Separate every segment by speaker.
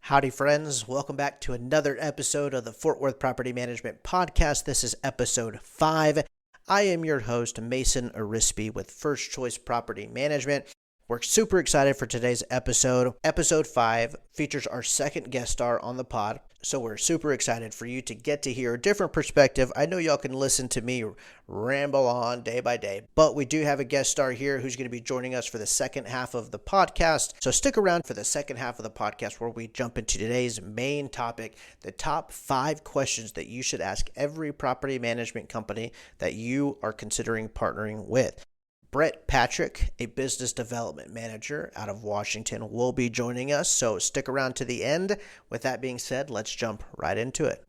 Speaker 1: Howdy, friends. Welcome back to another episode of the Fort Worth Property Management Podcast. This is episode 5. I am your host, Mason Arispe with First Choice Property Management. We're super excited for today's episode. Episode 5 features our second guest star on the pod, so we're super excited for you to get to hear a different perspective. I know y'all can listen to me ramble on day by day, but we do have a guest star here who's going to be joining us for the second half of the podcast. So stick around for the second half of the podcast where we jump into today's main topic, the top 5 questions that you should ask every property management company that you are considering partnering with. Brett Patrick, a business development manager out of Washington, will be joining us, so stick around to the end. With that being said, let's jump right into it.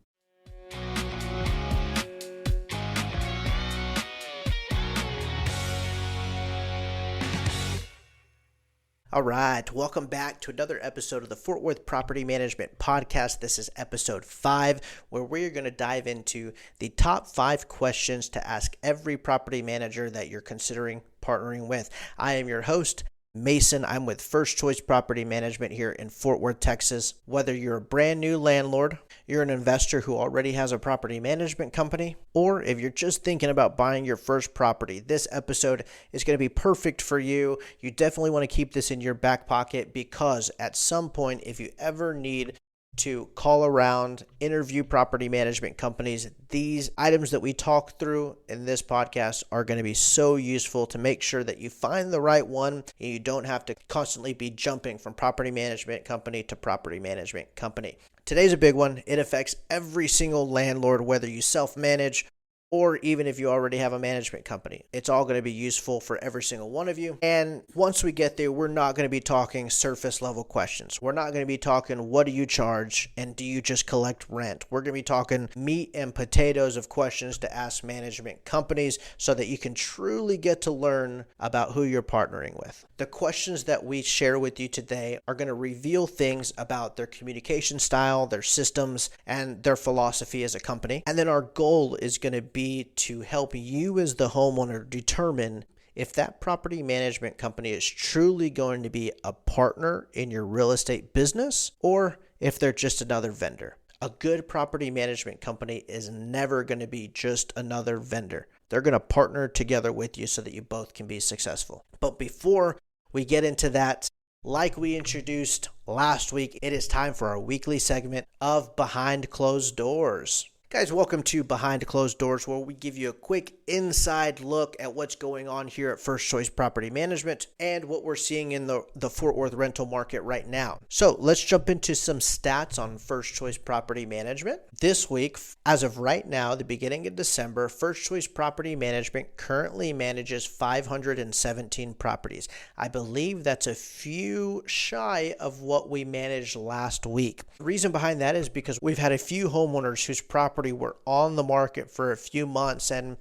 Speaker 1: All right, welcome back to another episode of the Fort Worth Property Management Podcast. This is episode 5, where we're going to dive into the top 5 questions to ask every property manager that you're considering partnering with. I am your host, Mason. I'm with First Choice Property Management here in Fort Worth, Texas. Whether you're a brand new landlord, you're an investor who already has a property management company, or if you're just thinking about buying your first property, this episode is going to be perfect for you. You definitely want to keep this in your back pocket because at some point, if you ever need to call around, interview property management companies, these items that we talk through in this podcast are going to be so useful to make sure that you find the right one and you don't have to constantly be jumping from property management company to property management company. Today's a big one. It affects every single landlord, whether you self-manage or even if you already have a management company. It's all going to be useful for every single one of you. And once we get there, we're not going to be talking surface level questions. We're not going to be talking, what do you charge? And do you just collect rent? We're going to be talking meat and potatoes of questions to ask management companies so that you can truly get to learn about who you're partnering with. The questions that we share with you today are going to reveal things about their communication style, their systems, and their philosophy as a company. And then our goal is going to be to help you as the homeowner determine if that property management company is truly going to be a partner in your real estate business or if they're just another vendor. A good property management company is never going to be just another vendor. They're going to partner together with you so that you both can be successful. But before we get into that, like we introduced last week, it is time for our weekly segment of Behind Closed Doors. Guys, welcome to Behind Closed Doors, where we give you a quick inside look at what's going on here at First Choice Property Management and what we're seeing in the Fort Worth rental market right now. So let's jump into some stats on First Choice Property Management. This week, as of right now, the beginning of December, First Choice Property Management currently manages 517 properties. I believe that's a few shy of what we managed last week. The reason behind that is because we've had a few homeowners whose property were on the market for a few months, and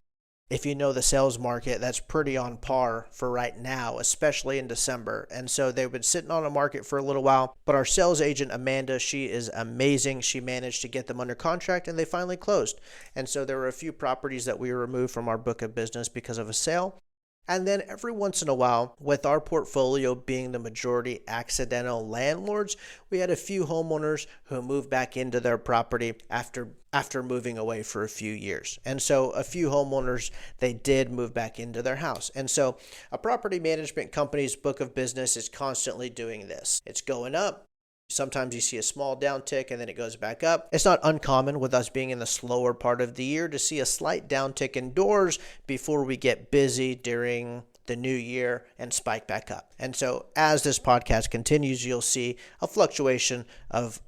Speaker 1: if you know the sales market, that's pretty on par for right now, especially in December. And so they've been sitting on the market for a little while, but our sales agent Amanda, she is amazing. She managed to get them under contract and they finally closed. And so there were a few properties that we removed from our book of business because of a sale. And then every once in a while, with our portfolio being the majority accidental landlords, we had a few homeowners who moved back into their property after moving away for a few years. And so a few homeowners, they did move back into their house. And so a property management company's book of business is constantly doing this. It's going up. Sometimes you see a small downtick and then it goes back up. It's not uncommon with us being in the slower part of the year to see a slight downtick in doors before we get busy during the new year and spike back up. And so as this podcast continues, you'll see a fluctuation of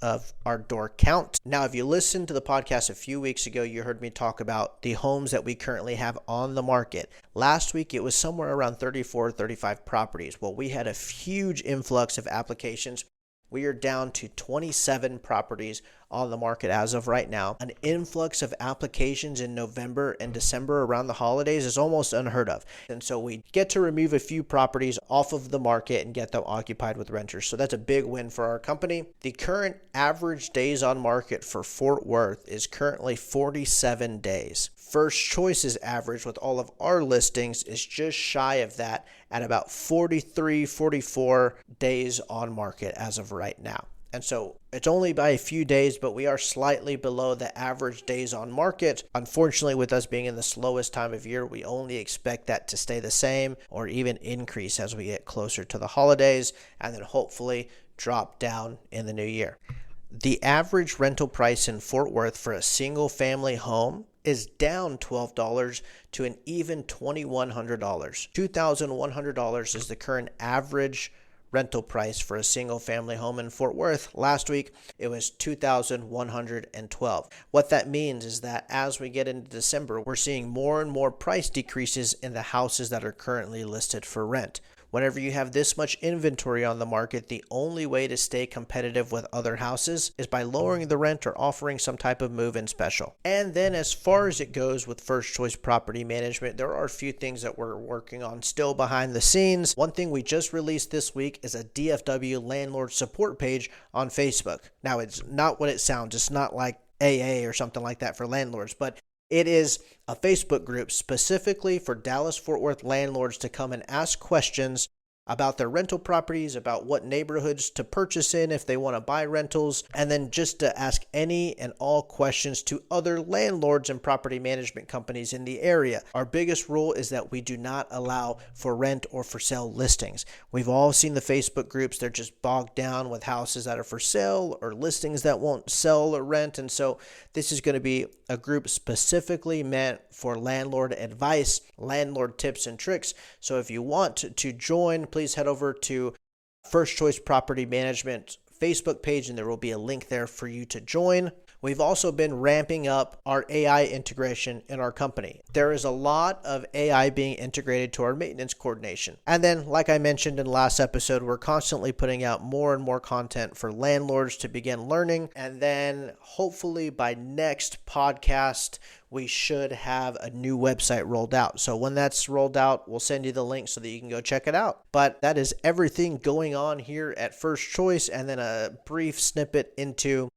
Speaker 1: our door count. Now, if you listened to the podcast a few weeks ago, you heard me talk about the homes that we currently have on the market. Last week, it was somewhere around 34, 35 properties. Well, we had a huge influx of applications. We are down to 27 properties on the market as of right now. An influx of applications in November and December around the holidays is almost unheard of. And so we get to remove a few properties off of the market and get them occupied with renters. So that's a big win for our company. The current average days on market for Fort Worth is currently 47 days. First Choice's average with all of our listings is just shy of that at about 43, 44 days on market as of right now. And so it's only by a few days, but we are slightly below the average days on market. Unfortunately, with us being in the slowest time of year, we only expect that to stay the same or even increase as we get closer to the holidays, and then hopefully drop down in the new year. The average rental price in Fort Worth for a single family home is down $12 to an even $2,100. $2,100 is the current average rental price for a single family home in Fort Worth. Last week, it was $2,112. What that means is that as we get into December, we're seeing more and more price decreases in the houses that are currently listed for rent. Whenever you have this much inventory on the market, the only way to stay competitive with other houses is by lowering the rent or offering some type of move-in special. And then as far as it goes with First Choice Property Management, there are a few things that we're working on still behind the scenes. One thing we just released this week is a DFW landlord support page on Facebook. Now, it's not what it sounds. It's not like AA or something like that for landlords, but it is a Facebook group specifically for Dallas-Fort Worth landlords to come and ask questions about their rental properties, about what neighborhoods to purchase in if they want to buy rentals, and then just to ask any and all questions to other landlords and property management companies in the area. Our biggest rule is that we do not allow for rent or for sale listings. We've all seen the Facebook groups. They're just bogged down with houses that are for sale or listings that won't sell or rent. And so this is going to be a group specifically meant for landlord advice, landlord tips and tricks. So if you want to join, please head over to First Choice Property Management Facebook page, and there will be a link there for you to join. We've also been ramping up our AI integration in our company. There is a lot of AI being integrated to our maintenance coordination. And then, like I mentioned in the last episode, we're constantly putting out more and more content for landlords to begin learning. And then hopefully by next podcast, we should have a new website rolled out. So when that's rolled out, we'll send you the link so that you can go check it out. But that is everything going on here at First Choice, and then a brief snippet into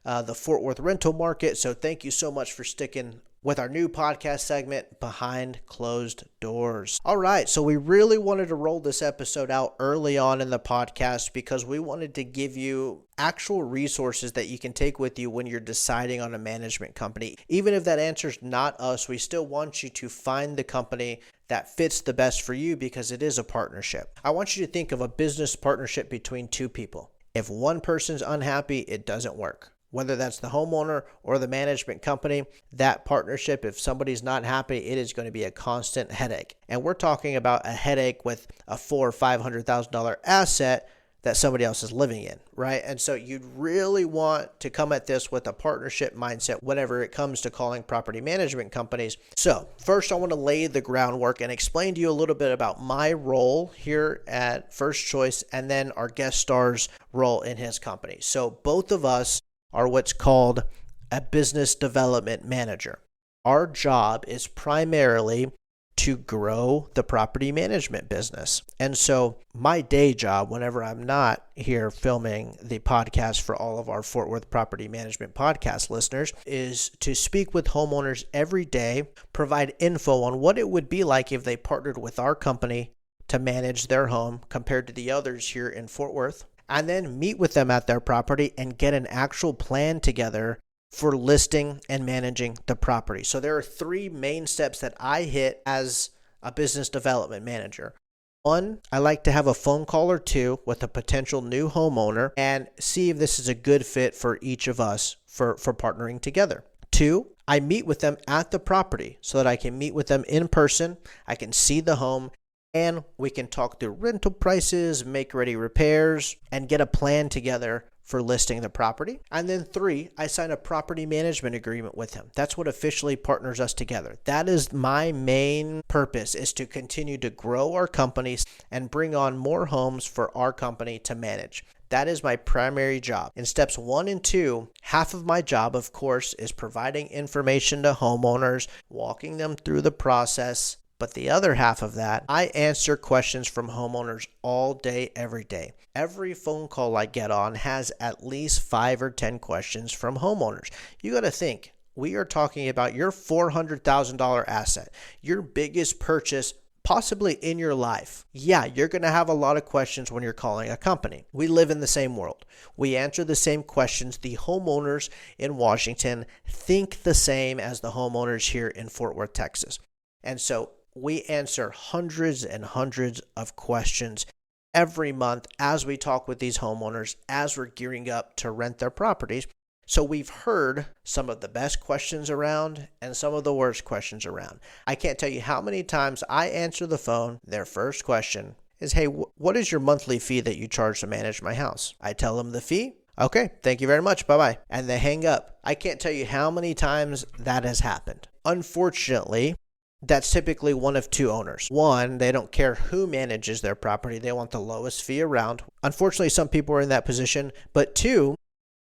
Speaker 1: the Fort Worth rental market. So thank you so much for sticking with our new podcast segment, Behind Closed Doors. All right, so we really wanted to roll this episode out early on in the podcast because we wanted to give you actual resources that you can take with you when you're deciding on a management company. Even if that answer's not us, we still want you to find the company that fits the best for you because it is a partnership. I want you to think of a business partnership between two people. If one person's unhappy, it doesn't work. Whether that's the homeowner or the management company, that partnership, if somebody's not happy, it is going to be a constant headache. And we're talking about a headache with a $400,000 or $500,000 asset that somebody else is living in, right? And so you'd really want to come at this with a partnership mindset whenever it comes to calling property management companies. So first, I want to lay the groundwork and explain to you a little bit about my role here at First Choice and then our guest star's role in his company. So both of us are what's called a business development manager. Our job is primarily to grow the property management business. And so my day job, whenever I'm not here filming the podcast for all of our Fort Worth property management podcast listeners, is to speak with homeowners every day, provide info on what it would be like if they partnered with our company to manage their home compared to the others here in Fort Worth, and then meet with them at their property and get an actual plan together for listing and managing the property. So there are three main steps that I hit as a business development manager. One, I like to have a phone call or two with a potential new homeowner and see if this is a good fit for each of us for partnering together. Two, I meet with them at the property so that I can meet with them in person, I can see the home, and we can talk through rental prices, make ready repairs, and get a plan together for listing the property. And then three, I sign a property management agreement with him. That's what officially partners us together. That is my main purpose, is to continue to grow our companies and bring on more homes for our company to manage. That is my primary job. In steps 1 and 2, half of my job, of course, is providing information to homeowners, walking them through the process. But the other half of that, I answer questions from homeowners all day, every day. Every phone call I get on has at least 5 or 10 questions from homeowners. You got to think, we are talking about your $400,000 asset, your biggest purchase possibly in your life. Yeah, you're going to have a lot of questions when you're calling a company. We live in the same world. We answer the same questions. The homeowners in Washington think the same as the homeowners here in Fort Worth, Texas. And so we answer hundreds and hundreds of questions every month as we talk with these homeowners, as we're gearing up to rent their properties. So we've heard some of the best questions around and some of the worst questions around. I can't tell you how many times I answer the phone. Their first question is, hey, what is your monthly fee that you charge to manage my house? I tell them the fee. Okay, thank you very much. Bye-bye. And they hang up. I can't tell you how many times that has happened. Unfortunately, that's typically one of two owners. One, they don't care who manages their property. They want the lowest fee around. Unfortunately, some people are in that position. But two,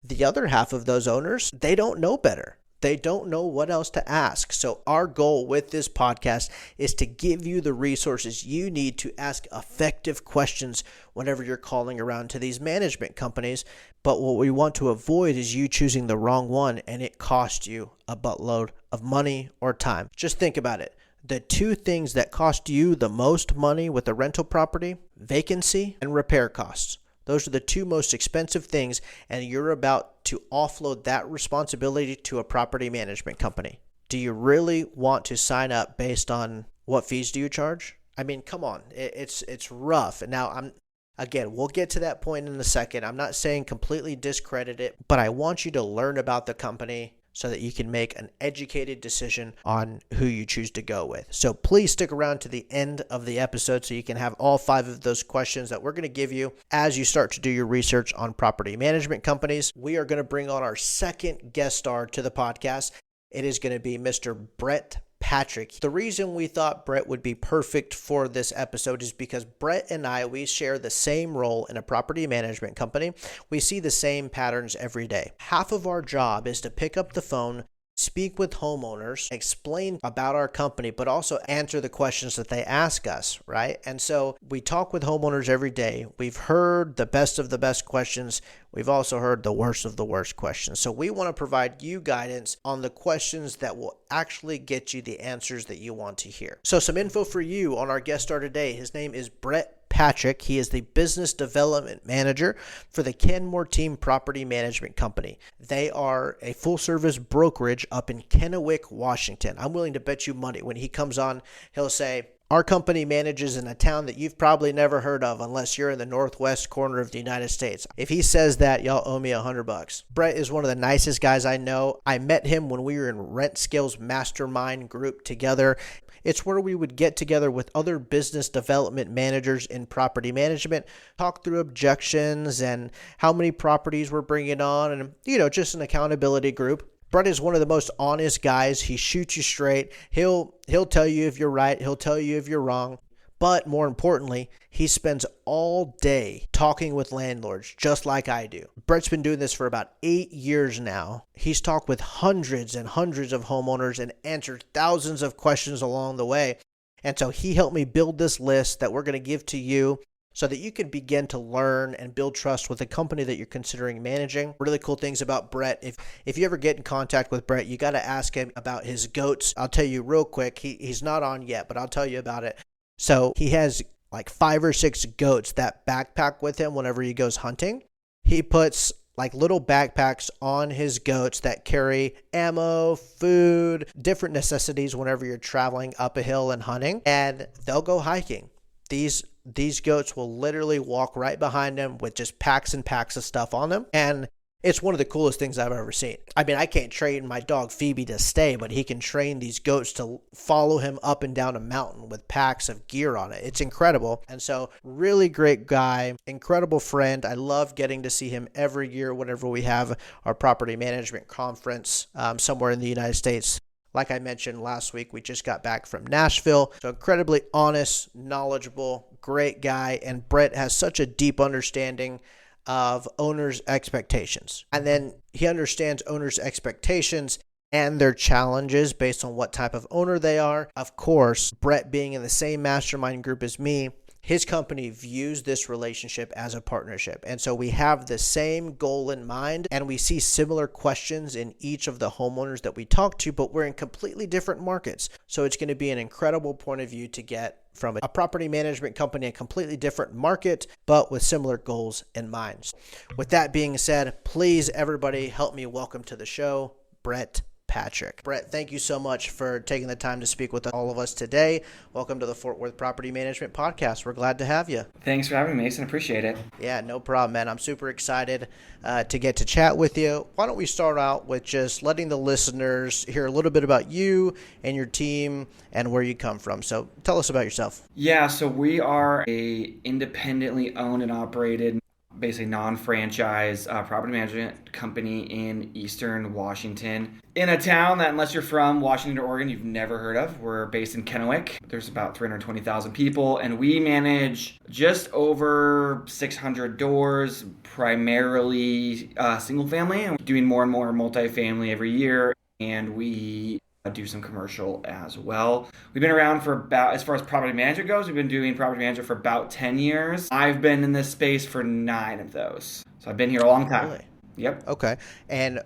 Speaker 1: the other half of those owners, they don't know better. They don't know what else to ask. So our goal with this podcast is to give you the resources you need to ask effective questions whenever you're calling around to these management companies. But what we want to avoid is you choosing the wrong one and it costs you a buttload of money or time. Just think about it. The two things that cost you the most money with a rental property, vacancy and repair costs. Those are the two most expensive things, and you're about to offload that responsibility to a property management company. Do you really want to sign up based on what fees do you charge? I mean, come on, it's rough. Now, we'll get to that point in a second. I'm not saying completely discredit it, but I want you to learn about the company so that you can make an educated decision on who you choose to go with. So please stick around to the end of the episode so you can have all 5 of those questions that we're going to give you as you start to do your research on property management companies. We are going to bring on our second guest star to the podcast. It is going to be Mr. Brett Patrick. The reason we thought Brett would be perfect for this episode is because Brett and we share the same role in a property management company. We see the same patterns every day. Half of our job is to pick up the phone, speak with homeowners, explain about our company, but also answer the questions that they ask us, right? And so we talk with homeowners every day. We've heard the best of the best questions. We've also heard the worst of the worst questions. So we want to provide you guidance on the questions that will actually get you the answers that you want to hear. So some info for you on our guest star today. His name is Brett Patrick. He is the business development manager for the Kenmore Team Property Management Company. They are a full-service brokerage up in Kennewick, Washington. I'm willing to bet you money when he comes on, he'll say, our company manages in a town that you've probably never heard of unless you're in the northwest corner of the United States. If he says that, y'all owe me $100. Brett is one of the nicest guys I know. I met him when we were in Rent Skills Mastermind group together. It's where we would get together with other business development managers in property management, talk through objections and how many properties we're bringing on, and, just an accountability group. Brett is one of the most honest guys. He shoots you straight. He'll tell you if you're right. He'll tell you if you're wrong. But more importantly, he spends all day talking with landlords, just like I do. Brett's been doing this for about 8 years now. He's talked with hundreds and hundreds of homeowners and answered thousands of questions along the way. And so he helped me build this list that we're going to give to you so that you can begin to learn and build trust with the company that you're considering managing. Really cool things about Brett. If you ever get in contact with Brett, you got to ask him about his goats. I'll tell you real quick. He's not on yet, but I'll tell you about it. So he has like 5 or 6 goats that backpack with him whenever he goes hunting. He puts like little backpacks on his goats that carry ammo, food, different necessities whenever you're traveling up a hill and hunting, and they'll go hiking. These goats will literally walk right behind them with just packs and packs of stuff on them. And it's one of the coolest things I've ever seen. I mean, I can't train my dog Phoebe to stay, but he can train these goats to follow him up and down a mountain with packs of gear on it. It's incredible. And so really great guy, incredible friend. I love getting to see him every year whenever we have our property management conference somewhere in the United States. Like I mentioned last week, we just got back from Nashville. So incredibly honest, knowledgeable, great guy. And Brett has such a deep understanding of owners' expectations. And then he understands owners' expectations and their challenges based on what type of owner they are. Of course, Brett being in the same mastermind group as me, his company views this relationship as a partnership. And so we have the same goal in mind, and we see similar questions in each of the homeowners that we talk to, but we're in completely different markets. So it's going to be an incredible point of view to get from a property management company, a completely different market, but with similar goals in mind. With that being said, please, everybody, help me welcome to the show, Brett Patrick. Brett, thank you so much for taking the time to speak with all of us today. Welcome to the Fort Worth Property Management Podcast. We're glad to have you.
Speaker 2: Thanks for having me, Mason. Appreciate it.
Speaker 1: Yeah, no problem, man. I'm super excited to get to chat with you. Why don't we start out with just letting the listeners hear a little bit about you and your team and where you come from. So tell us about yourself.
Speaker 2: Yeah, so we are a independently owned and operated, basically non-franchise property management company in Eastern Washington, in a town that, unless you're from Washington or Oregon, you've never heard of. We're based in Kenmore. There's about 320,000 people, and we manage just over 600 doors, primarily single family, and doing more and more multifamily every year, and we do some commercial as well. We've been around for about, as far as property management goes, we've been doing property management for about 10 years. I've been in this space for 9 of those. So I've been here a long time.
Speaker 1: Really?
Speaker 2: Yep.
Speaker 1: Okay. And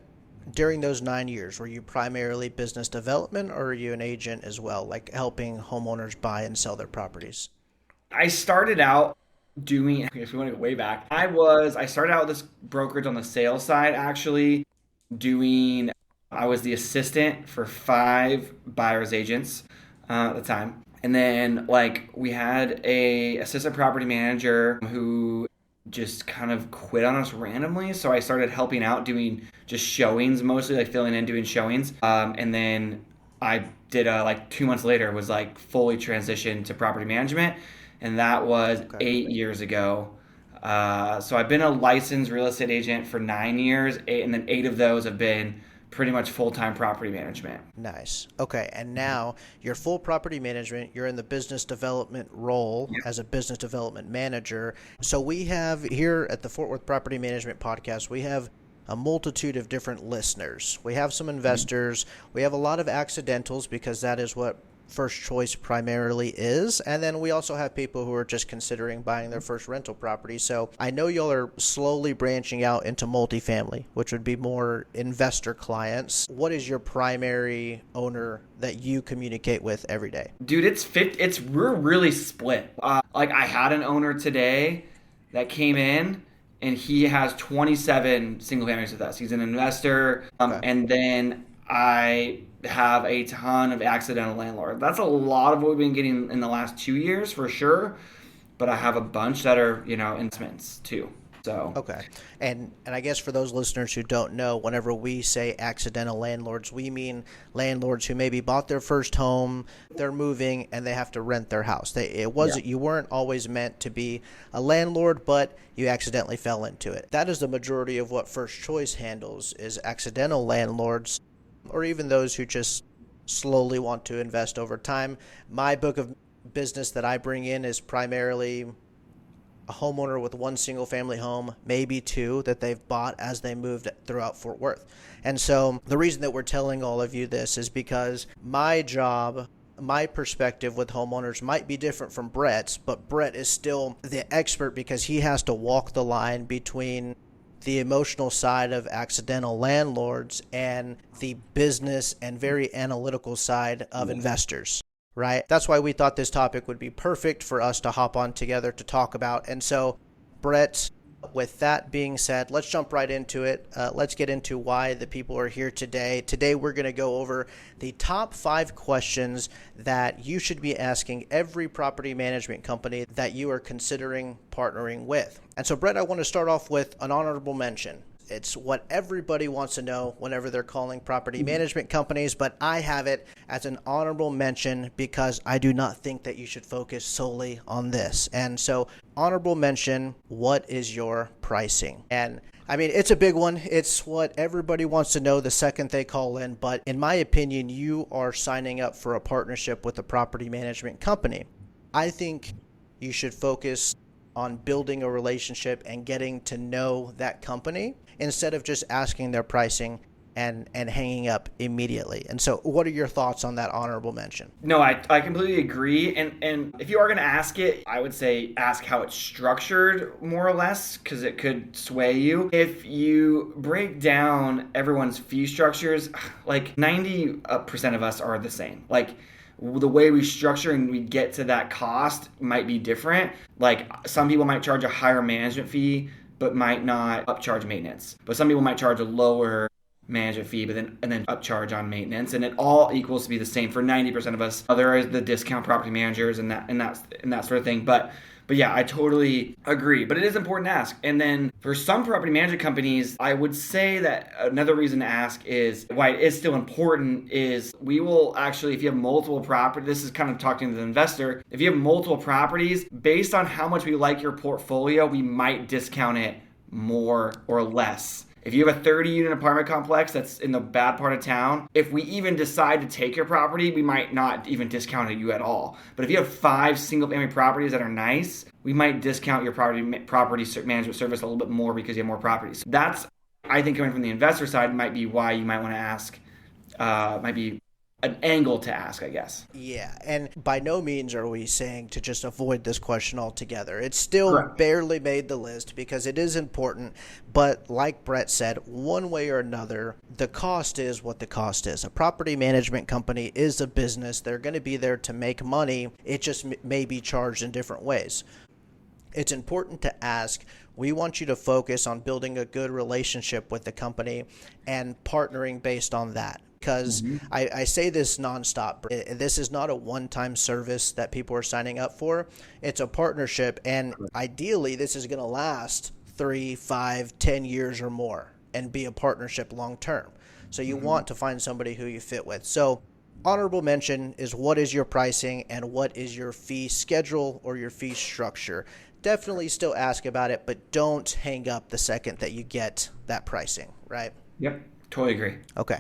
Speaker 1: during those 9 years, were you primarily business development, or are you an agent as well, like helping homeowners buy and sell their properties?
Speaker 2: I started out doing, if we want to go way back, I started out with this brokerage on the sales side, actually I was the assistant for 5 buyer's agents at the time. And then we had a assistant property manager who just kind of quit on us randomly. So I started helping out doing just showings, mostly filling in, doing showings. And then I did 2 months later was fully transitioned to property management. And that was 8 years ago. So I've been a licensed real estate agent for 9 years, and then 8 of those have been pretty much full-time property management.
Speaker 1: Nice. Okay. And now you're full property management. You're in the business development role as a business development manager. So we have here at the Fort Worth Property Management Podcast, we have a multitude of different listeners. We have some investors. We have a lot of accidentals, because that is what first choice primarily is. And then we also have people who are just considering buying their first rental property. So I know y'all are slowly branching out into multifamily, which would be more investor clients. What is your primary owner that you communicate with every day?
Speaker 2: Dude, we're really split. I had an owner today that came in, and he has 27 single families with us. He's an investor. And then I have a ton of accidental landlord. That's a lot of what we've been getting in the last 2 years for sure. But I have a bunch that are, investments too. So
Speaker 1: okay. And I guess for those listeners who don't know, whenever we say accidental landlords, we mean landlords who maybe bought their first home, they're moving, and they have to rent their house. You weren't always meant to be a landlord, but you accidentally fell into it. That is the majority of what First Choice handles, is accidental landlords, or even those who just slowly want to invest over time. My book of business that I bring in is primarily a homeowner with 1 single family home, maybe 2 that they've bought as they moved throughout Fort Worth. And so the reason that we're telling all of you this is because my job, my perspective with homeowners might be different from Brett's, but Brett is still the expert because he has to walk the line between the emotional side of accidental landlords and the business and very analytical side of investors, right? That's why we thought this topic would be perfect for us to hop on together to talk about. And so, Brett, with that being said, let's jump right into it. Let's get into why the people are here today. Today, we're going to go over the top 5 questions that you should be asking every property management company that you are considering partnering with. And so, Brett, I want to start off with an honorable mention. It's what everybody wants to know whenever they're calling property management companies, but I have it as an honorable mention because I do not think that you should focus solely on this. And so, honorable mention, what is your pricing? And I mean, it's a big one. It's what everybody wants to know the second they call in. But in my opinion, you are signing up for a partnership with a property management company. I think you should focus on building a relationship and getting to know that company instead of just asking their pricing. and hanging up immediately. And so what are your thoughts on that honorable mention?
Speaker 2: No, I completely agree. And if you are going to ask it, I would say ask how it's structured more or less, because it could sway you. If you break down everyone's fee structures, like 90% of us are the same. Like the way we structure and we get to that cost might be different. Like some people might charge a higher management fee, but might not upcharge maintenance. But some people might charge a lower management fee, but then upcharge on maintenance, and it all equals to be the same for 90% of us. There is the discount property managers and that sort of thing. But yeah, I totally agree. But it is important to ask. And then for some property management companies, I would say that another reason to ask is why it is still important is we will actually, if you have multiple properties, this is kind of talking to the investor, if you have multiple properties, based on how much we like your portfolio, we might discount it more or less. If you have a 30-unit apartment complex that's in the bad part of town, if we even decide to take your property, we might not even discount you at all. But if you have 5 single-family properties that are nice, we might discount your property management service a little bit more because you have more properties. That's, I think, coming from the investor side, might be why you might want to ask, might be an angle to ask, I guess.
Speaker 1: Yeah, and by no means are we saying to just avoid this question altogether. It's still
Speaker 2: Correct.
Speaker 1: barely made the list because it is important, but like Brett said, one way or another, the cost is what the cost is. A property management company is a business. They're going to be there to make money. It just may be charged in different ways. It's important to ask. We want you to focus on building a good relationship with the company and partnering based on that. Because I say this nonstop. This is not a one-time service that people are signing up for. It's a partnership, and ideally this is going to last 3, 5, 10 years or more and be a partnership long-term. So you want to find somebody who you fit with. So honorable mention is what is your pricing and what is your fee schedule or your fee structure. Definitely still ask about it, but don't hang up the second that you get that pricing, right?
Speaker 2: Yep, totally agree.
Speaker 1: Okay.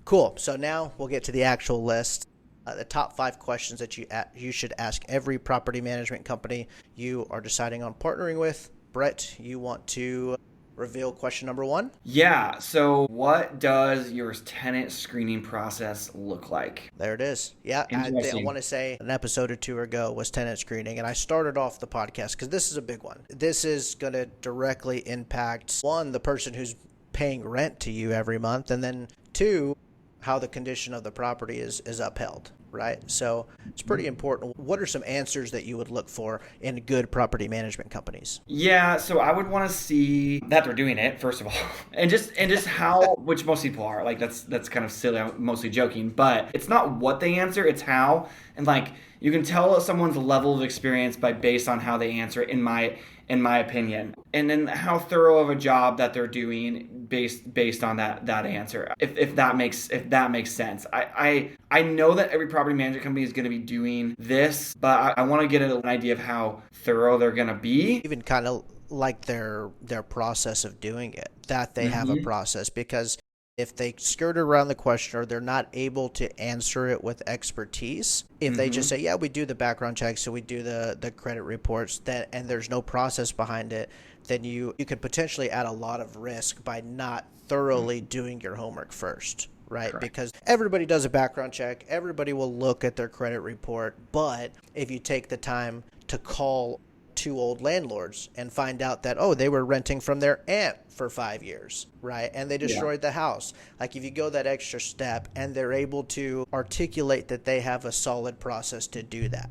Speaker 1: Cool. So now we'll get to the actual list. The top 5 questions that you should ask every property management company you are deciding on partnering with. Brett, you want to reveal question number 1?
Speaker 2: Yeah. So what does your tenant screening process look like?
Speaker 1: There it is. Yeah. I want to say an episode or 2 ago was tenant screening, and I started off the podcast because this is a big one. This is going to directly impact, 1, the person who's paying rent to you every month, and then 2, how the condition of the property is upheld, right? So it's pretty important. What are some answers that you would look for in good property management companies?
Speaker 2: Yeah, so I would want to see that they're doing it, first of all, and just how, which most people are. Like that's kind of silly. I'm mostly joking, but it's not what they answer, it's how. And like you can tell someone's level of experience based on how they answer it, in my opinion, and then how thorough of a job that they're doing based on that answer. If that makes sense. I know that every property management company is going to be doing this, but I want to get an idea of how thorough they're going to be.
Speaker 1: Even kind of like their process of doing it, that they have a process, because if they skirt around the question or they're not able to answer it with expertise, if they just say, yeah, we do the background checks, so we do the credit reports, and there's no process behind it, then you could potentially add a lot of risk by not thoroughly doing your homework first, right?
Speaker 2: Correct.
Speaker 1: Because everybody does a background check, everybody will look at their credit report, but if you take the time to call 2 old landlords and find out that, they were renting from their aunt for 5 years, right? And they destroyed the house. Like if you go that extra step and they're able to articulate that they have a solid process to do that,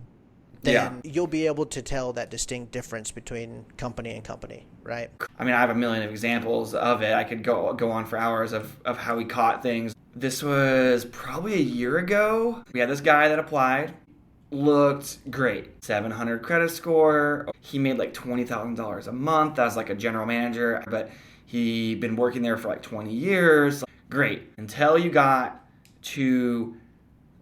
Speaker 1: then you'll be able to tell that distinct difference between company and company, right?
Speaker 2: I mean, I have a million of examples of it. I could go on for hours of how we caught things. This was probably a year ago. We had this guy that applied. Looked great. 700 credit score. He made like $20,000 a month as like a general manager, but he'd been working there for like 20 years. Great. Until you got to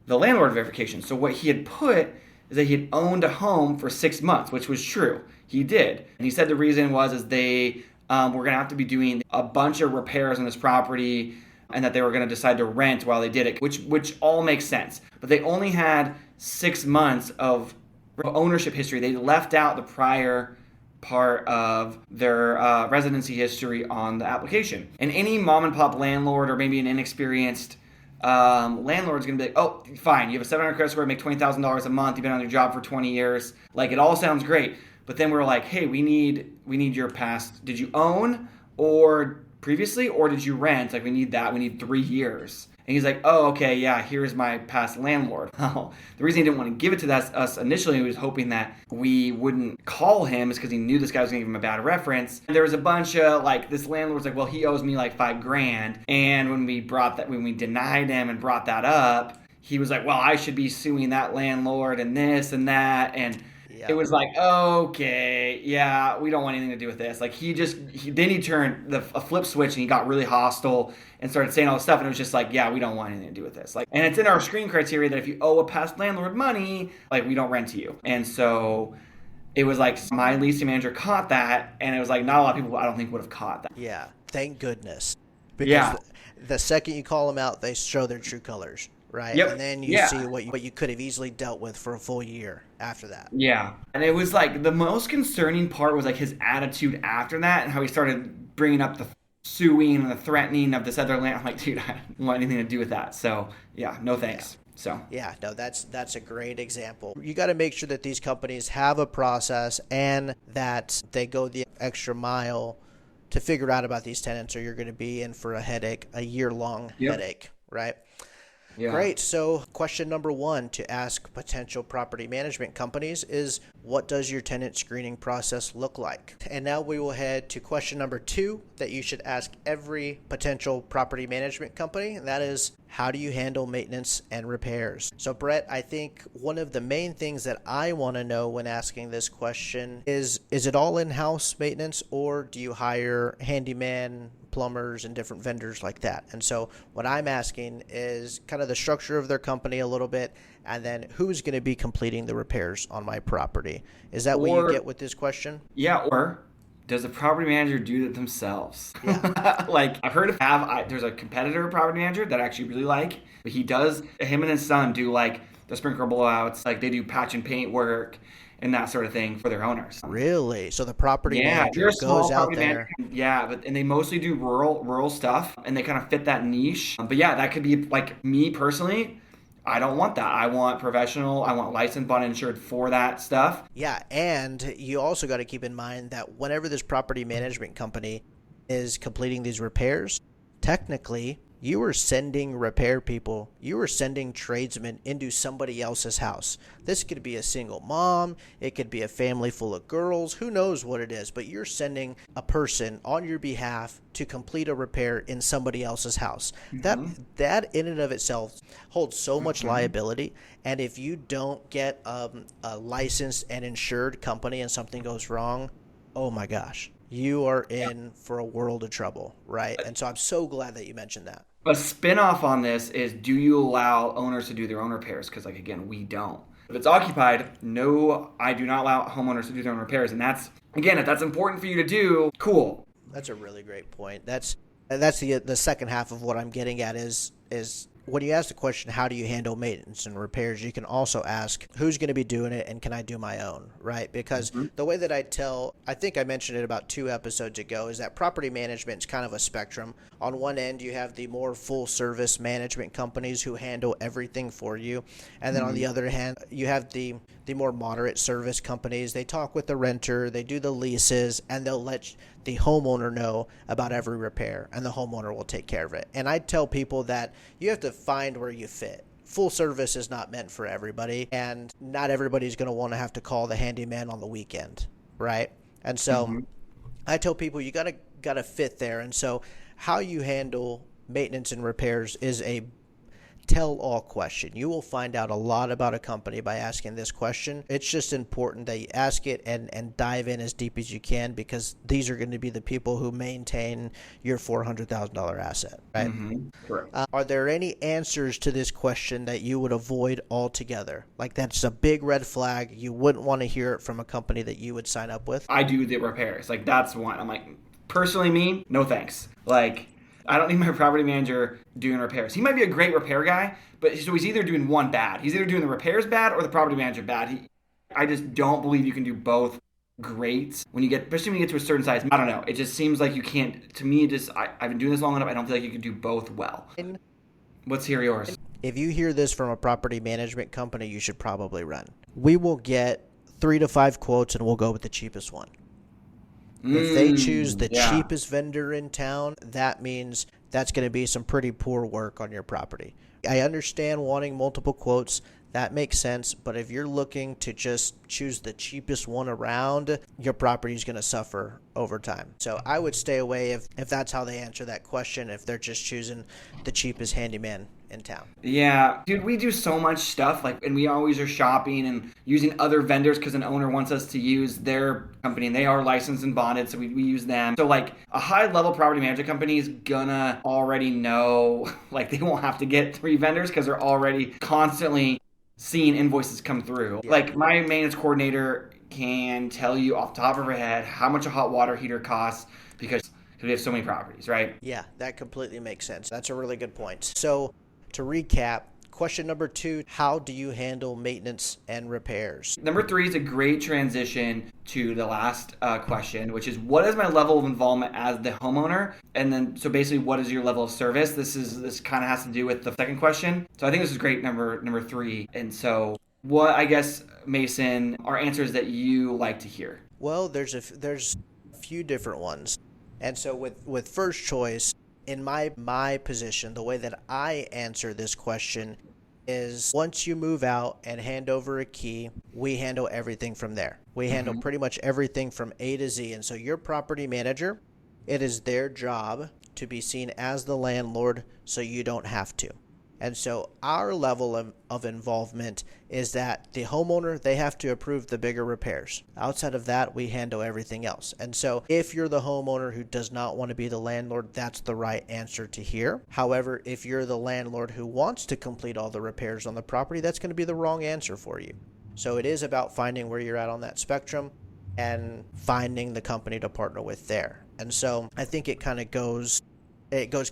Speaker 2: the landlord verification. So what he had put is that he had owned a home for 6 months, which was true. He did. And he said the reason was they were going to have to be doing a bunch of repairs on this property, and that they were going to decide to rent while they did it, which all makes sense. But they only had 6 months of ownership history. They left out the prior part of their residency history on the application. And any mom and pop landlord or maybe an inexperienced landlord's gonna be like, oh, fine, you have a 700 credit score, make $20,000 a month, you've been on your job for 20 years, like it all sounds great. But then we're like, hey, we need your past. Did you own or previously, or did you rent? Like we need that. We need 3 years. And he's like, oh, okay, yeah, here's my past landlord. Well, the reason he didn't want to give it to us initially, he was hoping that we wouldn't call him, is because he knew this guy was going to give him a bad reference. And there was a bunch of, like, this landlord's like, well, he owes me like $5,000. And when we denied him and brought that up, he was like, well, I should be suing that landlord and this and that. And it was like, okay, yeah, we don't want anything to do with this. Like then he turned a flip switch and he got really hostile and started saying all this stuff. And it was just like, yeah, we don't want anything to do with this. Like, and it's in our screening criteria that if you owe a past landlord money, like we don't rent to you. And so it was like my leasing manager caught that. And it was like, not a lot of people, I don't think, would have caught that.
Speaker 1: Yeah. Thank goodness. Because the second you call them out, they show their true colors. Right.
Speaker 2: Yep.
Speaker 1: And then you see what you could have easily dealt with for a full year after that.
Speaker 2: Yeah. And it was like the most concerning part was like his attitude after that and how he started bringing up the suing and the threatening of this other land. I'm like, dude, I don't want anything to do with that. So yeah, no thanks. So
Speaker 1: yeah, no, that's a great example. You got to make sure that these companies have a process and that they go the extra mile to figure out about these tenants, or you're going to be in for a headache, a year-long headache, right? Yeah. Great. So question number 1 to ask potential property management companies is, what does your tenant screening process look like? And now we will head to question number 2 that you should ask every potential property management company. And that is, how do you handle maintenance and repairs? So Brett, I think one of the main things that I want to know when asking this question is it all in-house maintenance, or do you hire handyman, plumbers, and different vendors like that? And so what I'm asking is kind of the structure of their company a little bit, and then who's going to be completing the repairs on my property. Is that what you get with this question?
Speaker 2: Yeah, or does the property manager do it themselves?
Speaker 1: Yeah.
Speaker 2: Like I've heard of there's a competitor property manager that I actually really like, but him and his son do like the sprinkler blowouts, like they do patch and paint work and that sort of thing for their owners.
Speaker 1: Really? So the property manager goes out there.
Speaker 2: And they mostly do rural stuff, and they kind of fit that niche. But yeah, that could be like me personally. I don't want that. I want professional. I want licensed, bond, insured for that stuff.
Speaker 1: Yeah, and you also got to keep in mind that whenever this property management company is completing these repairs, technically you are sending repair people, you are sending tradesmen into somebody else's house. This could be a single mom, it could be a family full of girls, who knows what it is, but you're sending a person on your behalf to complete a repair in somebody else's house. Mm-hmm. That in and of itself holds so much liability, and if you don't get a licensed and insured company and something goes wrong, oh my gosh, you are in for a world of trouble, right? And so I'm so glad that you mentioned that.
Speaker 2: A spin-off on this is, do you allow owners to do their own repairs? Because, like, again, we don't. If it's occupied, no, I do not allow homeowners to do their own repairs. And that's, again, if that's important for you to do, cool.
Speaker 1: That's a really great point. That's the second half of what I'm getting at is when you ask the question, how do you handle maintenance and repairs, you can also ask, who's going to be doing it and can I do my own, right? Because the way that I think I mentioned it about 2 episodes ago, is that property management is kind of a spectrum. On one end, you have the more full service management companies who handle everything for you. And then on the other hand, you have the more moderate service companies. They talk with the renter, they do the leases, and they'll let the homeowner know about every repair, and the homeowner will take care of it. And I tell people that you have to find where you fit. Full service is not meant for everybody, and not everybody's going to want to have to call the handyman on the weekend, right? And so I tell people you got to fit there. And so how you handle maintenance and repairs is a tell-all question. You will find out a lot about a company by asking this question. It's just important that you ask it and dive in as deep as you can, because these are going to be the people who maintain your $400,000 asset, right?
Speaker 2: Correct.
Speaker 1: Are there any answers to this question that you would avoid altogether? Like, that's a big red flag. You wouldn't want to hear it from a company that you would sign up with?
Speaker 2: I do the repairs. Like, that's one. I'm like, personally me, no thanks. Like, I don't need my property manager doing repairs. He might be a great repair guy, but so he's either doing one bad. He's either doing the repairs bad or the property manager bad. I just don't believe you can do both great when you get, especially when you get to a certain size. I don't know. It just seems like you can't, to me, I've been doing this long enough. I don't feel like you can do both well. Let's hear yours.
Speaker 1: If you hear this from a property management company, you should probably run. We will get 3 to 5 quotes and we'll go with the cheapest one. If they choose the cheapest vendor in town, that means that's going to be some pretty poor work on your property. I understand wanting multiple quotes. That makes sense. But if you're looking to just choose the cheapest one around, your property is going to suffer over time. So I would stay away if that's how they answer that question, if they're just choosing the cheapest handyman in town.
Speaker 2: Yeah, dude, we do so much stuff, and we always are shopping and using other vendors because an owner wants us to use their company and they are licensed and bonded, so we use them. So a high level property management company is gonna already know, they won't have to get 3 vendors because they're already constantly seeing invoices come through. Yeah. My maintenance coordinator can tell you off the top of her head how much a hot water heater costs because we have so many properties, right?
Speaker 1: Yeah, that completely makes sense. That's a really good point. So to recap, question number 2, how do you handle maintenance and repairs?
Speaker 2: Number 3 is a great transition to the last question, which is what is my level of involvement as the homeowner? And then, so basically, what is your level of service? This kind of has to do with the second question. So I think this is great, number 3. And so what, I guess, Mason, are answers that you like to hear?
Speaker 1: Well, there's a few different ones. And so with first choice, in my position, the way that I answer this question is once you move out and hand over a key, we handle everything from there. We handle pretty much everything from A to Z. And so your property manager, it is their job to be seen as the landlord so you don't have to. And so our level of involvement is that the homeowner, they have to approve the bigger repairs. Outside of that, we handle everything else. And so if you're the homeowner who does not want to be the landlord, that's the right answer to hear. However, if you're the landlord who wants to complete all the repairs on the property, that's going to be the wrong answer for you. So it is about finding where you're at on that spectrum and finding the company to partner with there. And so I think it kind of goes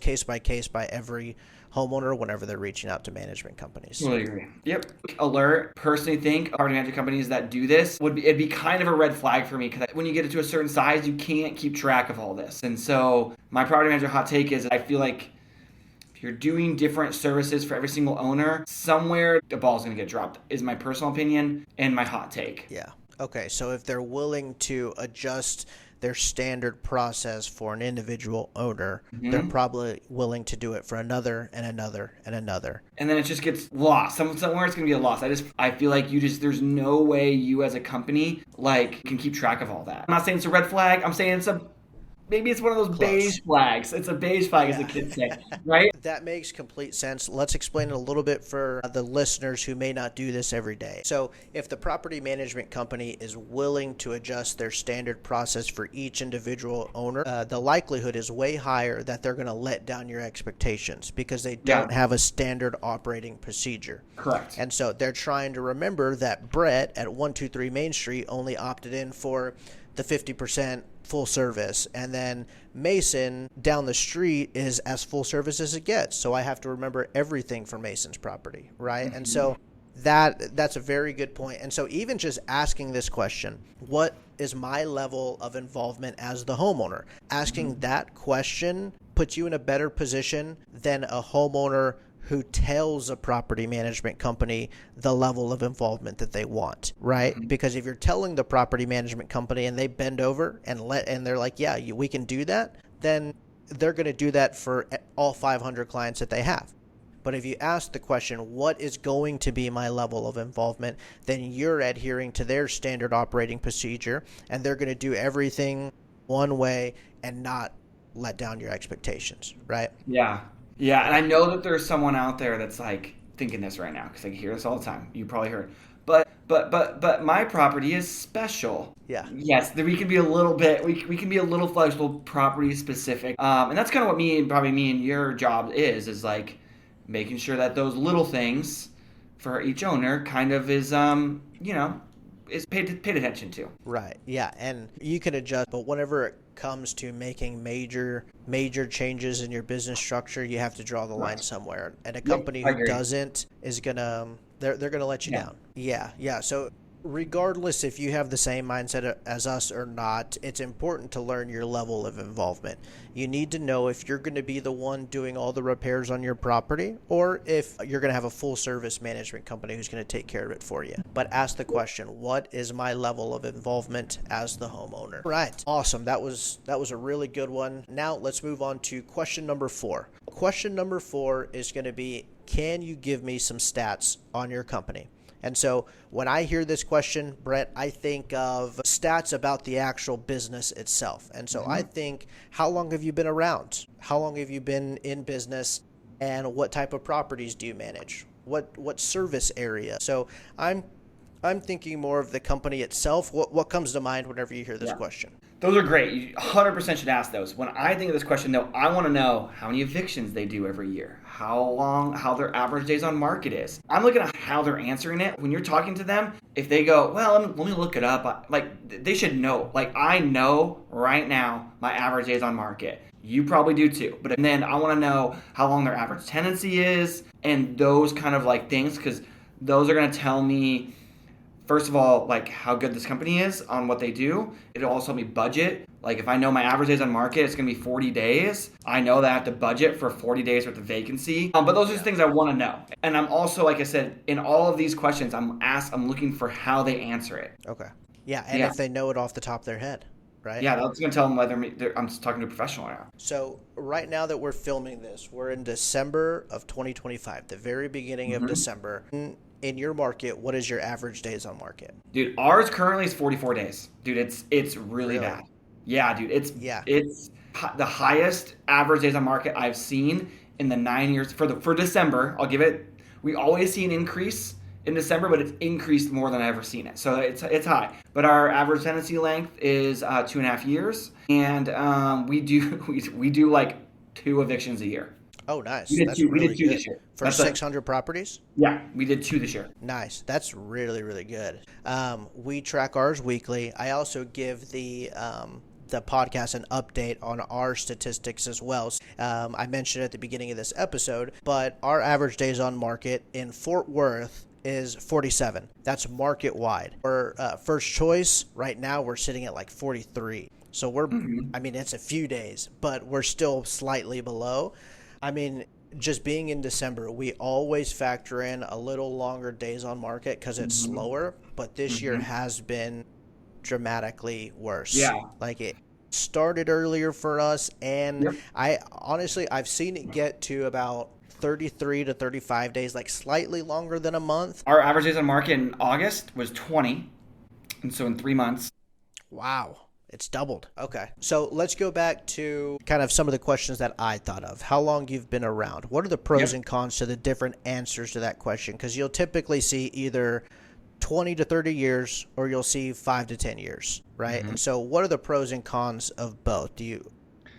Speaker 1: case by case by every homeowner whenever they're reaching out to management companies.
Speaker 2: Totally agree. Yep. Alert. Personally think property management companies that do this it'd be kind of a red flag for me because when you get it to a certain size, you can't keep track of all this. And so my property manager hot take is I feel like if you're doing different services for every single owner, somewhere the ball's going to get dropped is my personal opinion and my hot take.
Speaker 1: Yeah. Okay. So if they're willing to adjust their standard process for an individual owner, they're probably willing to do it for another and another and another.
Speaker 2: And then it just gets lost. Somewhere it's going to be a loss. I feel like there's no way you as a company can keep track of all that. I'm not saying it's a red flag. I'm saying maybe it's one of those beige flags. It's a beige flag, as the kids say, right?
Speaker 1: That makes complete sense. Let's explain it a little bit for the listeners who may not do this every day. So if the property management company is willing to adjust their standard process for each individual owner, the likelihood is way higher that they're going to let down your expectations because they don't have a standard operating procedure.
Speaker 2: Correct.
Speaker 1: And so they're trying to remember that Brett at 123 Main Street only opted in for the 50% full service, and then Mason down the street is as full service as it gets. So I have to remember everything for Mason's property, right? And so that's a very good point. And so even just asking this question, what is my level of involvement as the homeowner? Asking that question puts you in a better position than a homeowner who tells a property management company the level of involvement that they want, right? Because if you're telling the property management company and they bend over and they're like, yeah, we can do that, then they're going to do that for all 500 clients that they have. But if you ask the question, what is going to be my level of involvement, then you're adhering to their standard operating procedure, and they're going to do everything one way and not let down your expectations, right?
Speaker 2: Yeah. Yeah, and I know that there's someone out there that's thinking this right now because I hear this all the time. You probably heard, but my property is special.
Speaker 1: Yeah.
Speaker 2: Yes, we can be a little bit. We can be a little flexible, property specific, and that's kind of what me and your job is making sure that those little things for each owner kind of is is paid attention to.
Speaker 1: Right. Yeah, and you can adjust, but whenever it comes to making major changes in your business structure, you have to draw the line somewhere. And a company who doesn't is gonna they're gonna let you down. Yeah. So regardless if you have the same mindset as us or not, it's important to learn your level of involvement. You need to know if you're going to be the one doing all the repairs on your property or if you're going to have a full service management company who's going to take care of it for you. But ask the question, what is my level of involvement as the homeowner? Right. Awesome. That was a really good one. Now let's move on to question number 4. Question number 4 is going to be, can you give me some stats on your company? And so when I hear this question, Brett, I think of stats about the actual business itself. And so I think, how long have you been around? How long have you been in business? And what type of properties do you manage? What service area? So I'm thinking more of the company itself. What comes to mind whenever you hear this question?
Speaker 2: Those are great. You 100% should ask those. When I think of this question, though, I want to know how many evictions they do every year, how their average days on market is. I'm looking at how they're answering it. When you're talking to them, if they go, well, let me look it up, like, they should know. Like, I know right now my average days on market. You probably do too. But then I want to know how long their average tenancy is and those kind of like things, because those are going to tell me, first of all, like how good this company is on what they do. It'll also tell me budget. Like if I know my average days on market, it's going to be 40 days. I know that I have to budget for 40 days worth of vacancy. But those are just things I want to know. And I'm also, like I said, in all of these questions, I'm looking for how they answer it.
Speaker 1: Okay. Yeah. And if they know it off the top of their head, right?
Speaker 2: Yeah, that's going to tell them whether I'm talking to a professional now.
Speaker 1: So right now that we're filming this, we're in December of 2025, the very beginning of December. In your market, what is your average days on market?
Speaker 2: Dude, ours currently is 44 days. Dude, it's really bad. Yeah, dude, it's the highest average days on market I've seen in the 9 years for December. I'll give it. We always see an increase in December, but it's increased more than I've ever seen it. So it's high. But our average tenancy length is 2.5 years, and we do like 2 evictions a year.
Speaker 1: Oh, nice.
Speaker 2: We did 2 this year.
Speaker 1: For 600 properties?
Speaker 2: Yeah, we did 2 this year.
Speaker 1: Nice. That's really, really good. We track ours weekly. I also give the podcast an update on our statistics as well. I mentioned at the beginning of this episode, but our average days on market in Fort Worth is 47. That's market wide. Our first choice right now, we're sitting at like 43. So we're, I mean, it's a few days, but we're still slightly below. I mean, just being in December, we always factor in a little longer days on market because it's slower, but this year has been dramatically worse.
Speaker 2: Yeah.
Speaker 1: Like it started earlier for us, and I've seen it get to about 33 to 35 days, like slightly longer than a month.
Speaker 2: Our average days on market in August was 20, and so in 3 months.
Speaker 1: Wow. It's doubled. Okay. So let's go back to kind of some of the questions that I thought of. How long you've been around? What are the pros and cons to the different answers to that question? Because you'll typically see either 20 to 30 years or you'll see 5 to 10 years, right? And so what are the pros and cons of both?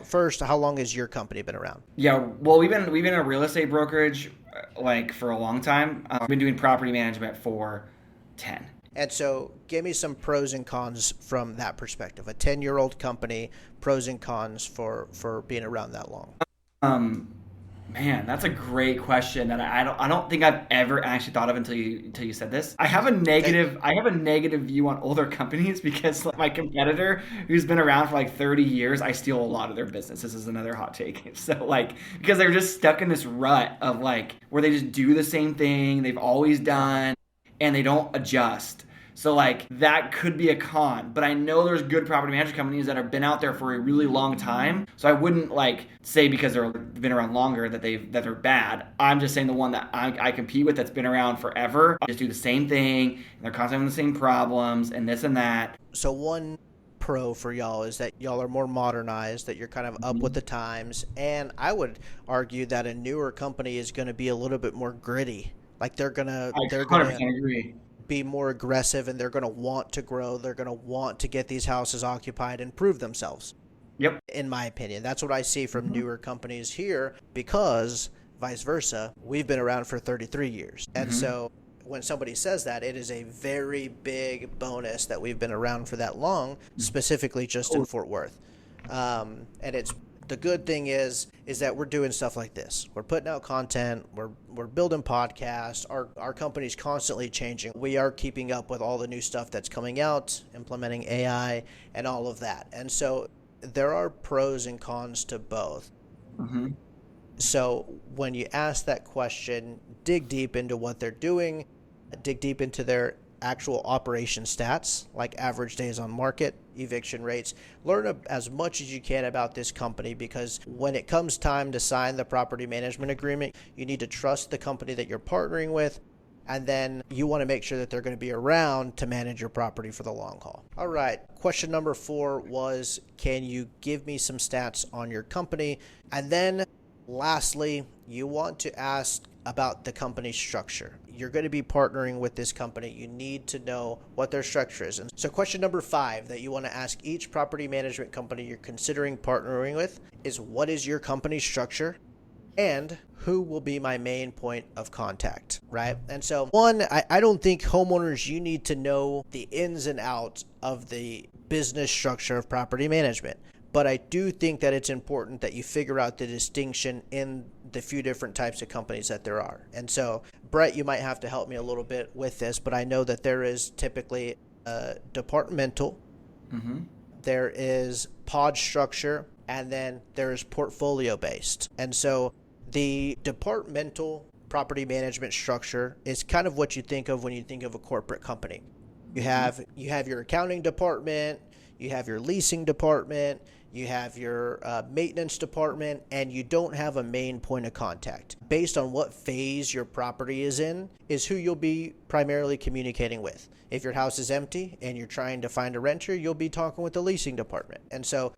Speaker 1: First, how long has your company been around?
Speaker 2: Yeah, well, we've been a real estate brokerage like for a long time. We've been doing property management for 10.
Speaker 1: And so give me some pros and cons from that perspective. A 10-year-old company, pros and cons for being around that long.
Speaker 2: Man, that's a great question that I don't think I've ever actually thought of until you said this. I have a negative view on older companies because like my competitor who's been around for like 30 years, I steal a lot of their business. This is another hot take. So like because they're just stuck in this rut of like where they just do the same thing they've always done and they don't adjust. So like that could be a con, but I know there's good property management companies that have been out there for a really long time. So I wouldn't like say because they've been around longer that they're bad. I'm just saying the one that I compete with that's been around forever, just do the same thing, and they're constantly having the same problems and this and that.
Speaker 1: So one pro for y'all is that y'all are more modernized, that you're kind of up with the times, and I would argue that a newer company is going to be a little bit more gritty. Like they're gonna
Speaker 2: 100% agree.
Speaker 1: Be more aggressive, and they're going to want to grow. They're going to want to get these houses occupied and prove themselves.
Speaker 2: Yep.
Speaker 1: In my opinion, that's what I see from newer companies here, because vice versa, we've been around for 33 years. And so when somebody says that, it is a very big bonus that we've been around for that long, specifically just in Fort Worth. And it's The good thing is that we're doing stuff like this. We're putting out content. We're building podcasts. Our company's constantly changing. We are keeping up with all the new stuff that's coming out, implementing AI and all of that. And so there are pros and cons to both.
Speaker 2: Mm-hmm.
Speaker 1: So when you ask that question, dig deep into what they're doing, dig deep into their actual operation stats, like average days on market, eviction rates. Learn as much as you can about this company, because when it comes time to sign the property management agreement, you need to trust the company that you're partnering with. And then you want to make sure that they're going to be around to manage your property for the long haul. All right. Question number 4 was, can you give me some stats on your company? And then lastly, you want to ask about the company structure. You're going to be partnering with this company. You need to know what their structure is. And so question number 5 that you want to ask each property management company you're considering partnering with is, what is your company structure? And who will be my main point of contact, right? And so I don't think homeowners, you need to know the ins and outs of the business structure of property management. But I do think that it's important that you figure out the distinction in the few different types of companies that there are. And so, Brett, you might have to help me a little bit with this, but I know that there is typically departmental,
Speaker 2: Mm-hmm.
Speaker 1: there is pod structure, and then there is portfolio based. And so the departmental property management structure is kind of what you think of when you think of a corporate company. You have your accounting department, you have your leasing department, you have your maintenance department, and you don't have a main point of contact. Based on what phase your property is in is who you'll be primarily communicating with. If your house is empty and you're trying to find a renter, you'll be talking with the leasing department. And so,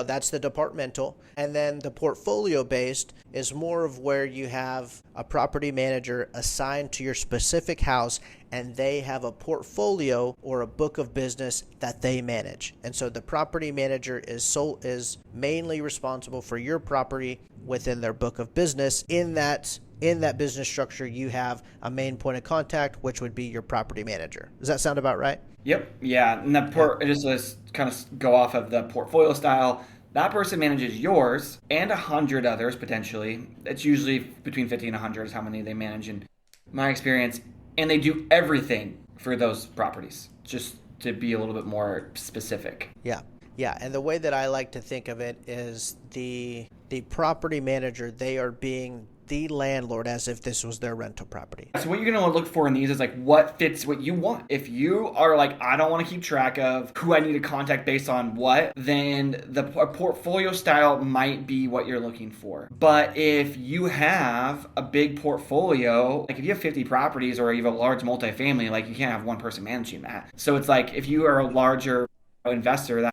Speaker 1: that's the departmental. And then the portfolio based is more of where you have a property manager assigned to your specific house, and they have a portfolio or a book of business that they manage. And so the property manager is mainly responsible for your property within their book of business. In that business structure, you have a main point of contact, which would be your property manager. Does that sound about right?
Speaker 2: Yep. Yeah. And just let's kind of go off of the portfolio style. That person manages yours and 100 others potentially. It's usually between 50 and 100 is how many they manage in my experience. And they do everything for those properties, just to be a little bit more specific.
Speaker 1: Yeah. Yeah. And the way that I like to think of it is the property manager, they are being the landlord as if this was their rental property.
Speaker 2: So what you're going to look for in these is like what fits what you want. If you are like, I don't want to keep track of who I need to contact based on what, then the portfolio style might be what you're looking for. But if you have a big portfolio, like if you have 50 properties or you have a large multifamily, like you can't have one person managing that. So it's like if you are a larger investor,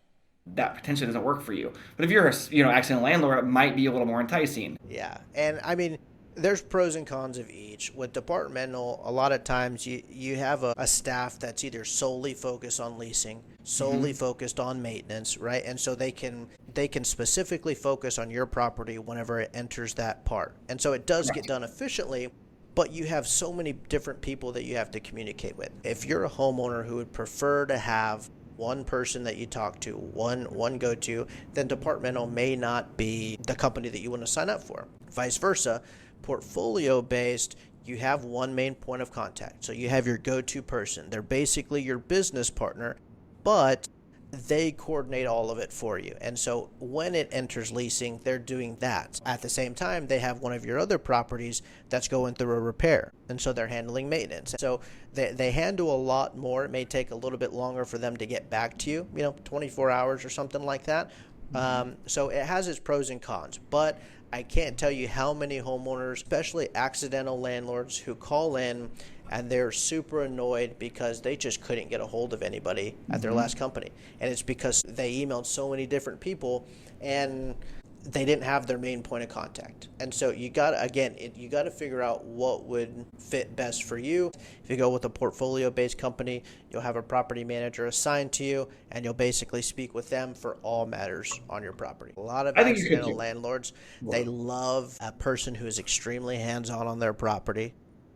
Speaker 2: that potentially doesn't work for you. But if you're a accidental landlord, it might be a little more enticing.
Speaker 1: Yeah. And I mean, there's pros and cons of each. With departmental, a lot of times you have a staff that's either solely focused on leasing, solely focused on maintenance, right? And so they can specifically focus on your property whenever it enters that part. And so it does get done efficiently, but you have so many different people that you have to communicate with. If you're a homeowner who would prefer to have one person that you talk to, one go-to, then departmental may not be the company that you want to sign up for. Vice versa, portfolio-based, you have one main point of contact. So you have your go-to person. They're basically your business partner, but they coordinate all of it for you. And so when it enters leasing, they're doing that. At the same time, they have one of your other properties that's going through a repair. And so they're handling maintenance. So they handle a lot more. It may take a little bit longer for them to get back to you, 24 hours or something like that. So it has its pros and cons. But I can't tell you how many homeowners, especially accidental landlords, who call in and they're super annoyed because they just couldn't get a hold of anybody at their last company. And it's because they emailed so many different people and they didn't have their main point of contact. And so you got to figure out what would fit best for you. If you go with a portfolio-based company, you'll have a property manager assigned to you, and you'll basically speak with them for all matters on your property. A lot of accidental landlords, they love a person who is extremely hands-on on their property,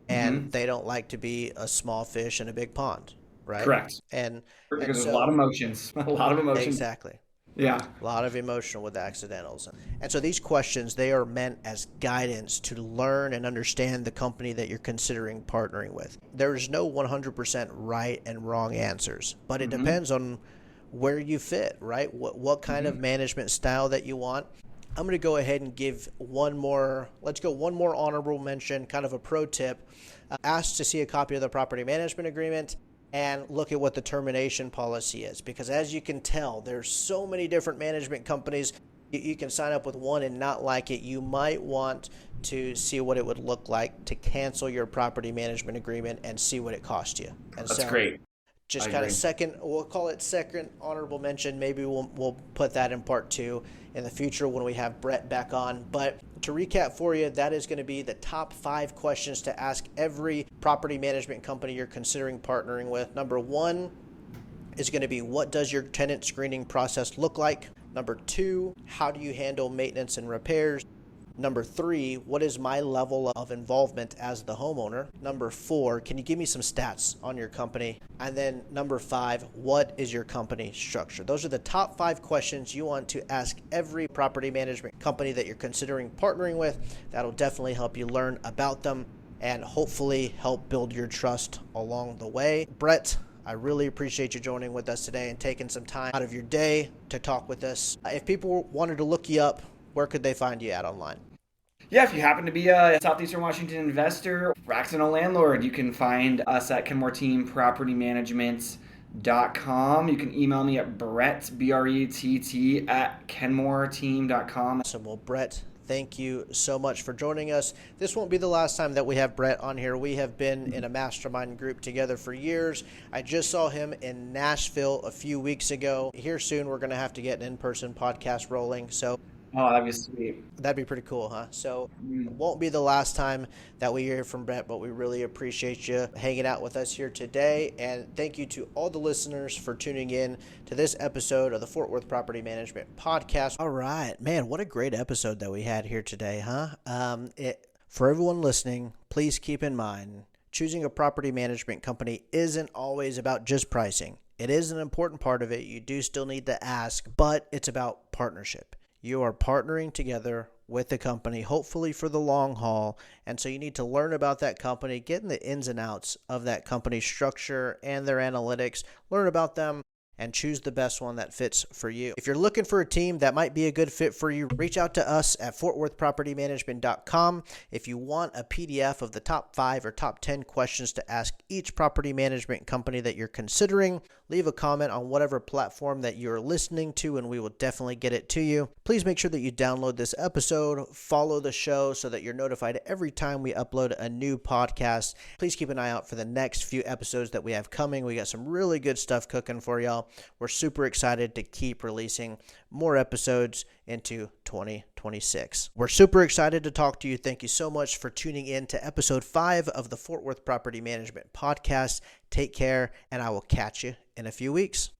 Speaker 1: and they don't like to be a small fish in a big pond, right?
Speaker 2: Correct.
Speaker 1: And
Speaker 2: Because
Speaker 1: so,
Speaker 2: there's a lot of emotions. A lot of emotions.
Speaker 1: Exactly.
Speaker 2: Yeah.
Speaker 1: A lot of emotional with accidentals. And so these questions, they are meant as guidance to learn and understand the company that you're considering partnering with. There's no 100% right and wrong answers, but it depends on where you fit, right? What kind of management style that you want. I'm going to go ahead and give one more honorable mention, kind of a pro tip. Ask to see a copy of the property management agreement and look at what the termination policy is. Because as you can tell, there's so many different management companies. You can sign up with one and not like it. You might want to see what it would look like to cancel your property management agreement and see what it cost you. And
Speaker 2: That's great.
Speaker 1: Just kind of second, we'll call it second honorable mention. Maybe we'll put that in part 2 in the future when we have Brett back on. But to recap for you, that is going to be the top 5 questions to ask every property management company you're considering partnering with. Number 1 is going to be, what does your tenant screening process look like? Number 2, how do you handle maintenance and repairs? Number 3, what is my level of involvement as the homeowner? Number 4, can you give me some stats on your company? And then number 5, what is your company structure? Those are the top 5 questions you want to ask every property management company that you're considering partnering with. That'll definitely help you learn about them and hopefully help build your trust along the way. Brett, I really appreciate you joining with us today and taking some time out of your day to talk with us. If people wanted to look you up, where could they find you at online?
Speaker 2: Yeah, if you happen to be a Southeastern Washington investor, or Landlord, you can find us at Kenmore Team Property Management.com. You can email me at Brett, BRETT, at KenmoreTeam.com.
Speaker 1: Awesome. Well, Brett, thank you so much for joining us. This won't be the last time that we have Brett on here. We have been in a mastermind group together for years. I just saw him in Nashville a few weeks ago. Here soon, we're going to have to get an in-person podcast rolling. So
Speaker 2: Oh, that'd be sweet.
Speaker 1: that'd be pretty cool, huh? So it won't be the last time that we hear from Brett, but we really appreciate you hanging out with us here today. And thank you to all the listeners for tuning in to this episode of the Fort Worth Property Management Podcast. All right, man, what a great episode that we had here today, huh? For everyone listening, please keep in mind, choosing a property management company isn't always about just pricing. It is an important part of it. You do still need to ask, but it's about partnership. You are partnering together with the company, hopefully for the long haul. And so you need to learn about that company, get in the ins and outs of that company's structure and their analytics, learn about them, and choose the best one that fits for you. If you're looking for a team that might be a good fit for you, reach out to us at fortworthpropertymanagement.com. If you want a PDF of the top 5 or top 10 questions to ask each property management company that you're considering, leave a comment on whatever platform that you're listening to, and we will definitely get it to you. Please make sure that you download this episode, follow the show so that you're notified every time we upload a new podcast. Please keep an eye out for the next few episodes that we have coming. We got some really good stuff cooking for y'all. We're super excited to keep releasing more episodes into 2026. We're super excited to talk to you. Thank you so much for tuning in to episode 5 of the Fort Worth Property Management Podcast. Take care, and I will catch you in a few weeks.